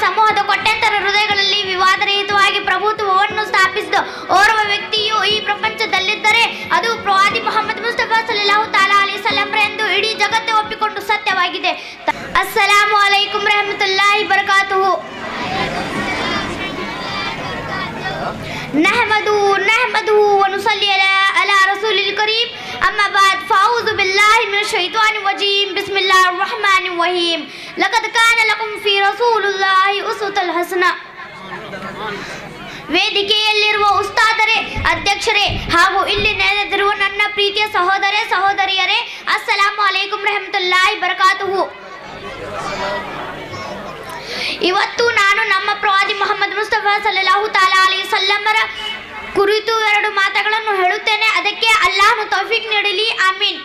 ಸಮೂಹದ ಕೋಟ್ಯಾಂತರ ಹೃದಯಗಳಲ್ಲಿ ವಿವಾದರಹಿತವಾಗಿ ಪ್ರಭುತ್ವವನ್ನು ಸ್ಥಾಪಿಸಿದ ಓರ್ವ ವ್ಯಕ್ತಿಯು ಈ ಪ್ರಪಂಚದಲ್ಲಿದ್ದರೆ ಅದು ಪ್ರವಾದಿ ಮೊಹಮ್ಮದ್ ಮುಸ್ತಫಾ ಸಲ್ಲಲ್ಲಾಹು ತಆಲಾ ಅಲೈಹಿ ವಸಲ್ಲಂ ಎಂದು ಇಡೀ ಜಗತ್ತೇ ಒಪ್ಪಿಕೊಂಡು ಸತ್ಯವಾಗಿದೆ. ಅಸ್ಸಲಾಮು ಅಲೈಕುಂ ರಹಮತುಲ್ಲಾಹಿ ಬರಕಾತುಹು. ನಹಮದುಹು ವ ನುಸಲ್ಲಿ ಅಲಾ ರಸೂಲಿಲ್ ಕರೀಮ್. ಅಮ್ಮಾ ಬಾದ್ ಫೌಜು ಬಿಲ್ಲಾಹಿ ಮಿನಶ್ ಶೈತಾನಿರ್ ರಜೀಮ್. ಬಿಸ್ಮಿಲ್ಲಾಹಿರ್ ರಹ್ಮಾನಿರ್ ರಹೀಮ್. ಲಕದ್ ಕಾನ ಲಕುಂ ಫೀ ರಸೂಲಿಲ್ಲಾಹಿ ಉಸ್ವತುನ್ ಹಸನಾ. ವೇದಿಕೆಯಲ್ಲಿರುವ ಉಸ್ತಾದರೇ, ಅಧ್ಯಕ್ಷರೇ ಹಾಗೂ ಇಲ್ಲಿ ನೆರೆದಿರುವ ನನ್ನ ಪ್ರೀತಿಯ ಸಹೋದರಿಯರೇ, ಅಸ್ಸಲಾಮು ಅಲೈಕುಂ ರಹಮತುಲ್ಲಾಹಿ ಬರಕಾತುಹು. ಇವತ್ತು ನಾನು ನಮ್ಮ ಪ್ರವಾದಿ ಮೊಹಮ್ಮದ್ ಮುಸ್ತಫಾ ಸಲ್ಲಲ್ಲಾಹು ತಆಲಾ ಅಲೈಹಿ ವಸಲ್ಲಮರ ಕುರಿತು 2 ಮಾತುಗಳನ್ನು ಹೇಳುತ್ತೇನೆ. ಅದಕ್ಕೆ ಅಲ್ಲಾಹನು ತೌಫೀಕ್ ನೀಡಲಿ, ಆಮೀನ್.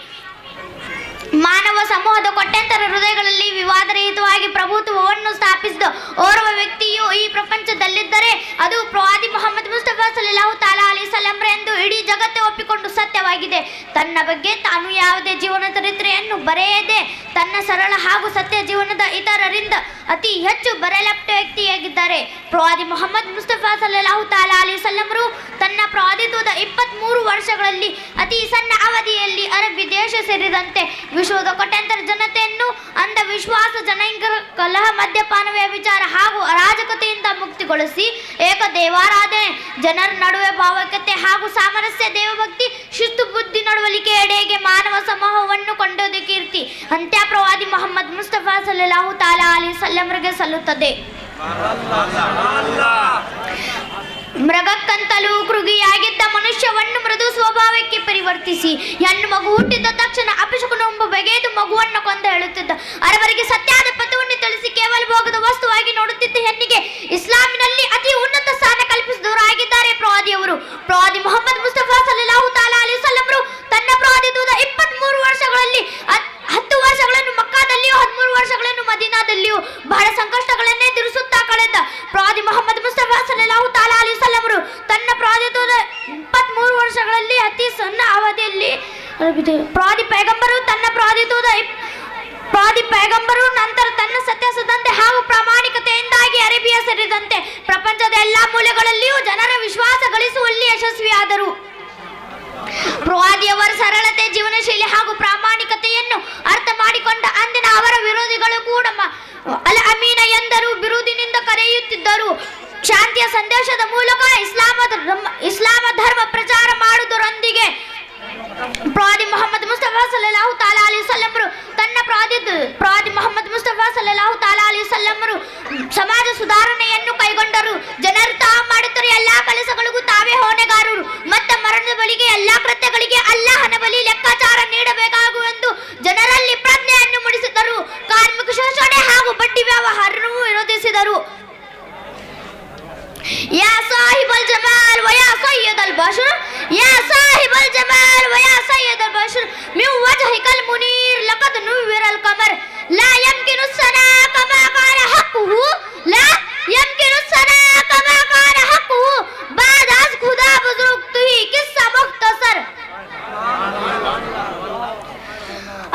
ಮಾನವ ಸಮೂಹದ ಕೋಟ್ಯಾಂತರ ಹೃದಯಗಳಲ್ಲಿ ವಿವಾದರಹಿತವಾಗಿ ಪ್ರಭುತ್ವವನ್ನು ಸ್ಥಾಪಿಸಿದ ಓರ್ವ ವ್ಯಕ್ತಿಯು ಈ ಪ್ರಪಂಚದಲ್ಲಿದ್ದರೆ ಅದು ಪ್ರವಾದಿ ಮೊಹಮ್ಮದ್ ಮುಸ್ತಫಾ ಸಲ್ಲಲ್ಲಾಹು ತಆಲಾ ಅಲೈಹಿ ವಸಲ್ಲಂ ಎಂದು ಇಡೀ ಜಗತ್ತೇ ಒಪ್ಪಿಕೊಂಡು ಸತ್ಯವಾಗಿದೆ. ತನ್ನ ಬಗ್ಗೆ ತಾನು ಯಾವುದೇ ಜೀವನ ಚರಿತ್ರೆಯನ್ನು ಬರೆಯದೆ ತನ್ನ ಸರಳ ಹಾಗೂ ಸತ್ಯ ಜೀವನದ ಇತರರಿಂದ ಅತಿ ಹೆಚ್ಚು ಬರೆಯಲ್ಪಟ್ಟ ವ್ಯಕ್ತಿಯಾಗಿದ್ದಾರೆ. ಪ್ರವಾದಿ ಮೊಹಮ್ಮದ್ ಮುಸ್ತಫಾ ಸಲ್ಲಲ್ಲಾಹು ತಆಲಾ ಅಲೈಹಿ ವಸಲ್ಲಂರು ತನ್ನ ಪ್ರವಾದಿತ್ವದ 23 ವರ್ಷಗಳಲ್ಲಿ ಅತಿ ಸಣ್ಣ ಅವಧಿಯಲ್ಲಿ ಅರಬ್ಬಿ ದೇಶ ಸೇರಿದಂತೆ ವಿಶ್ವದ ಕೋಟ್ಯಾಂತರ ಜನತೆಯನ್ನು ಅಂಧವಿಶ್ವಾಸ, ಜನಾಂಗೀಯ ಕಲಹ, ಮದ್ಯಪಾನ, ವ್ಯಭಿಚಾರ ಹಾಗೂ ಅರಾಜಕತೆಯಿಂದ ಮುಕ್ತಿಗೊಳಿಸಿ ಏಕದೇವಾರಾಧನೆ, ಜನರ ನಡುವೆ ಭಾವೈಕ್ಯತೆ ಹಾಗೂ ಸಾಮರಸ್ಯ, ದೇವಭಕ್ತಿ, ಶಿಸ್ತು, ಬುದ್ಧಿ, ನಡವಳಿಕೆ ಎಡೆಗೆ ಮಾನವ ಸಮೂಹವನ್ನು ಕೊಂಡೊಯ್ದ ಕೀರ್ತಿ ಅಂತ್ಯ ಪ್ರವಾದಿ ಮೊಹಮ್ಮದ್ ಮುಸ್ತಫಾ ಸಲ್ಲಲ್ಲಾಹು ತಆಲಾ ಅಲೈಹಿ ವಸಲ್ಲಂರಿಗೆ ಸಲ್ಲುತ್ತದೆ. ಮೃಗಕ್ಕಂತಲೂ ಕೃಗಿಯಾಗಿದ್ದ ಮನುಷ್ಯವನ್ನು ಮೃದು ಸ್ವಭಾವಕ್ಕೆ ಪರಿವರ್ತಿಸಿ ಹೆಣ್ಣು ಮಗು ಹುಟ್ಟಿದ ತಕ್ಷಣ ಅಪಶಕುನೆಂಬ ಬಗೆದು ಮಗುವನ್ನು ಕೊಂದು ಹೇಳುತ್ತಿದ್ದ. ಅವರಿಗೆ ಸತ್ಯಾದ ಪಥವನ್ನು ತಿಳಿಸಿ ಕೇವಲ ಭೋಗದ ವಸ್ತುವಾಗಿ ನೋಡುತ್ತಿದ್ದ ಹೆಣ್ಣಿಗೆ ಇಸ್ಲಾಮಿನಲ್ಲಿ ಅತಿ ಉನ್ನತ ಸ್ಥಾನ ಕಲ್ಪಿಸಿದವರಾಗಿದ್ದಾರೆ ಪ್ರವಾದಿಯವರು. ಪ್ರವಾದಿ ಮೊಹಮ್ಮದ್ ಮುಸ್ತಫಾ ಸಲ್ಲಲ್ಲಾಹು ತಆಲಾ ಅಲೈಹಿ ವಸಲ್ಲಂರು ತನ್ನ ಪ್ರವಾದಿತ್ವದ 23 ವರ್ಷಗಳಲ್ಲಿ 10 ವರ್ಷಗಳನ್ನು ಮಕ್ಕಾದಲ್ಲಿಯೂ 13 ವರ್ಷಗಳನ್ನು ಮದೀನಾದಲ್ಲಿಯೂ ಬಹಳ ಸಂಕಷ್ಟಗಳನ್ನೇ ಎದುರಿಸುತ್ತಾ ಕಳೆದ ಪ್ರವಾದಿ ಮೊಹಮ್ಮದ್ ಮುಸ್ತಫಾ ಸಲ್ಲಲ್ಲಾಹು ತಆಲಾ ಅಲೈಹಿ ವಸಲ್ಲಂರು ತನ್ನ ಪ್ರವಾದಿತ್ವದ 23 ವರ್ಷಗಳಲ್ಲಿ ಅತಿ ಸಣ್ಣ ಅವಧಿಯಲ್ಲಿ ಪ್ರವಾದಿ ಪೈಗಂಬರು ನಂತರ ತನ್ನ ಸತ್ಯಸಂಧತೆ ಹಾಗೂ ಪ್ರಾಮಾಣಿಕತೆಯಿಂದಾಗಿ ಅರೇಬಿಯಾ ಸೇರಿದಂತೆ ಪ್ರಪಂಚದ ಎಲ್ಲಾ ಮೂಲೆಗಳಲ್ಲಿಯೂ ಜನರ ವಿಶ್ವಾಸ ಗಳಿಸುವಲ್ಲಿ ಯಶಸ್ವಿಯಾದರು. ಪ್ರವಾದಿಯವರ ಸರಳತೆ, ಜೀವನಶೈಲಿ ಹಾಗೂ ಪ್ರಾಮಾಣಿಕತೆಯನ್ನು ಅರ್ಥ ಮಾಡಿಕೊಂಡ ಅಂದಿನ ಅವರ ವಿರೋಧಿಗಳು ಕೂಡ ಅಲ್ ಅಮೀನ ಎಂದರು ಬಿರುದಿನಿಂದ ಕರೆಯುತ್ತಿದ್ದರು. ಶಾಂತಿಯ ಸಂದೇಶದ ಮೂಲಕ ಇಸ್ಲಾಮ ಧರ್ಮ ಪ್ರಚಾರ ಮಾಡುವುದರೊಂದಿಗೆ ಪ್ರವಾದಿ ಮೊಹಮ್ಮದ್ ಮುಸ್ತಫಾ ಸಲ್ಲಲ್ಲಾಹು ತಆಲಾ ಅಲೈಹಿ ವಸಲ್ಲಂರು ತನ್ನ ಪ್ರವಾದಿ ಮೊಹಮ್ಮದ್ ಮುಸ್ತಫಾ ಸಲ್ಲಲ್ಲಾಹು ತಆಲಾ ಅಲೈಹಿ ವಸಲ್ಲಂರು ಸಮಾಜ ಸುಧಾರಣೆಯನ್ನು ಕೈಗೊಂಡರು. ಜನರು ತಾವು ಮಾಡುತ್ತಿರುವ ಎಲ್ಲಾ ಕೆಲಸಗಳಿಗೂ ತಾವೇ ಹೊಣೆಗಾರರು ಮತ್ತು ಮರಣದ ಬಳಿಗೆ ಎಲ್ಲಾ ಕೃತ್ಯಗಳಿಗೆ ಅಲ್ಲಾಹನ ಬಳಿ ಲೆಕ್ಕಾಚಾರ ನೀಡಬೇಕಾಗುವೆಂದು ಜನರಲ್ಲಿ ಪ್ರಜ್ಞೆಯನ್ನು ಮೂಡಿಸಿದರು. ಕಾರ್ಮಿಕ ಶೋಷಣೆ ಹಾಗೂ ಬಡ್ಡಿ ವ್ಯವಹಾರವನ್ನು ವಿರೋಧಿಸಿದರು. ಯಾ ಸಾಹಿಬಲ್ ಜಮಾಲ್ ವ ಯಾ ಸಯ್ಯದಲ್ ಬಶರ್, ಯಾ ಸಾಹಿಬಲ್ ಜಮಾಲ್ ವ ಯಾ ಸಯ್ಯದಲ್ ಬಶರ್, ಮಿನ್ ವಜ್ಹಿಕಲ್ ಮುನೀರ್ ಲಕದ್ ನುವ್ವಿರಲ್ ಕಮರ್, ಲಾ ಯಮ್ಕಿನು ಸನಾ ಕಮಾ ಕಾನ ಹಕ್ಕುಹು, ಲಾ ಯಮ್ಕಿನು ಸನಾ ಕಮಾ ಕಾನ ಹಕ್ಕುಹು, ಬಾದ್ ಅಸ್ ಖುದಾ ಬುजुर्ग ತುಹಿ ಕಿस्सा मुख्तसर.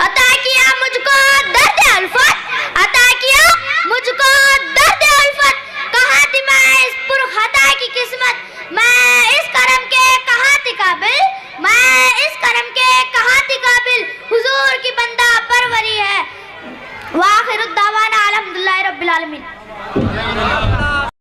अता किया मुझको दर्द अल्फत, अता किया मुझको दर्द अल्फत, कहाँ थी मैं इस पुरखता की किस्मत, मैं इस करम के कहाँ थी काबिल, मैं इस करम के कहाँ थी काबिल, हुजूर की बंदा परवरी है. वाखिरुद्दावाना अल्हम्दुलिल्लाहि रब्बिल आलमीन.